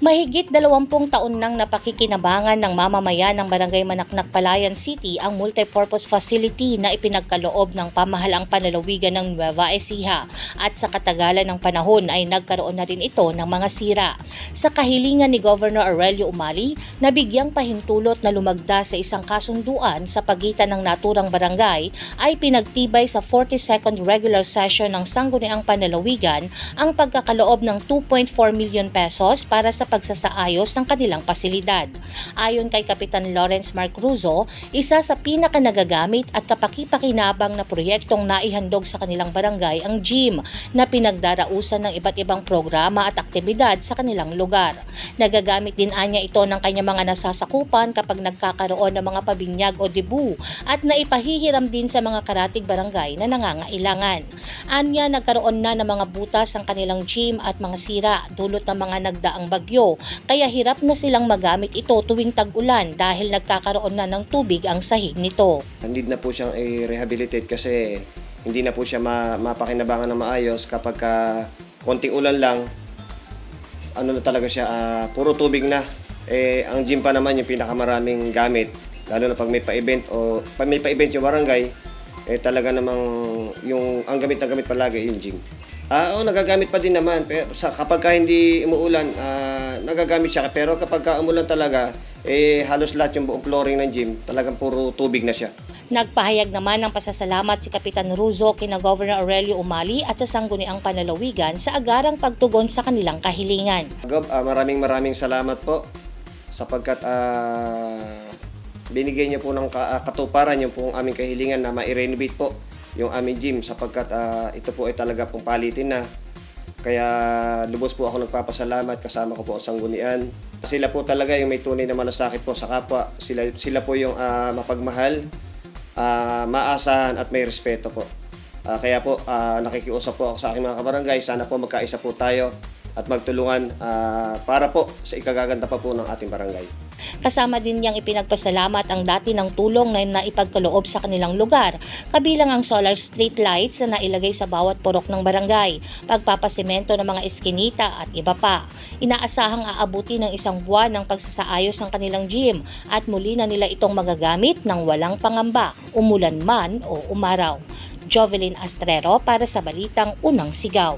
Mahigit 20 taon nang napakikinabangan ng mamamayan ng Barangay Manaknak, Palayan City ang multipurpose facility na ipinagkaloob ng pamahalaang panlalawigan ng Nueva Ecija at sa katagalan ng panahon ay nagkaroon na rin ito ng mga sira. Sa kahilingan ni Governor Aurelio Umali, nabigyang pahintulot na lumagda sa isang kasunduan sa pagitan ng naturang barangay ay pinagtibay sa 42nd regular session ng Sangguniang Panlalawigan ang pagkakaloob ng 2.4 million pesos para sa pagsasaayos ng kanilang pasilidad. Ayon kay Kapitan Lawrence Mark Ruzo, isa sa pinakanagagamit at kapaki-pakinabang na proyektong naihandog sa kanilang barangay ang gym na pinagdarausan ng iba't ibang programa at aktibidad sa kanilang lugar. Nagagamit din anya ito ng kanyang mga nasasakupan kapag nagkakaroon ng mga pabinyag o debu at naipahihiram din sa mga karatig barangay na nangangailangan. Anya nagkaroon na ng mga butas ang kanilang gym at mga sira dulot ng mga nagdaang bagyo, kaya hirap na silang magamit ito tuwing tag-ulan dahil nagkakaroon na ng tubig ang sahig nito. Need na po siyang i-rehabilitate kasi hindi na po siya mapakinabangan na maayos kapag konting ulan lang, ano na talaga siya, puro tubig na. Ang gym pa naman yung pinakamaraming gamit, lalo na pag may pa-event o pag may pa-event yung barangay, talaga namang ang gamit na gamit palagi yung gym. Oo, nagagamit pa din naman. Pero kapag hindi umuulan, nagagamit siya. Pero kapag umulan talaga, halos lahat yung buong flooring ng gym, talagang puro tubig na siya. Nagpahayag naman ng pasasalamat si Kapitan Ruzo kina Governor Aurelio Umali at sa Sangguniang Panlalawigan sa agarang pagtugon sa kanilang kahilingan. Gob, maraming salamat po sapagkat binigay niyo po ng katuparan yung pong aming kahilingan na ma-renovate po yung aming gym sapagkat ito po ay talaga pong palitin na. Kaya lubos po ako nagpapasalamat, kasama ko po ang sanggunian. Sila po talaga yung may tunay na malasakit po sa kapwa. Sila po yung mapagmahal, maasahan at may respeto po. Kaya po nakikiusap po ako sa aking mga kabarangay, sana po magkaisa po tayo at magtulungan para po sa ikagaganda pa po ng ating barangay. Kasama din niyang ipinagpasalamat ang dati ng tulong na naipagkaloob sa kanilang lugar, kabilang ang solar street lights na nailagay sa bawat purok ng barangay, pagpapasemento ng mga eskinita at iba pa. Inaasahang aabuti ng isang buwan ng pagsasaayos ng kanilang gym at muli na nila itong magagamit ng walang pangamba, umulan man o umaraw. Jovelyn Astrero para sa Balitang Unang Sigaw.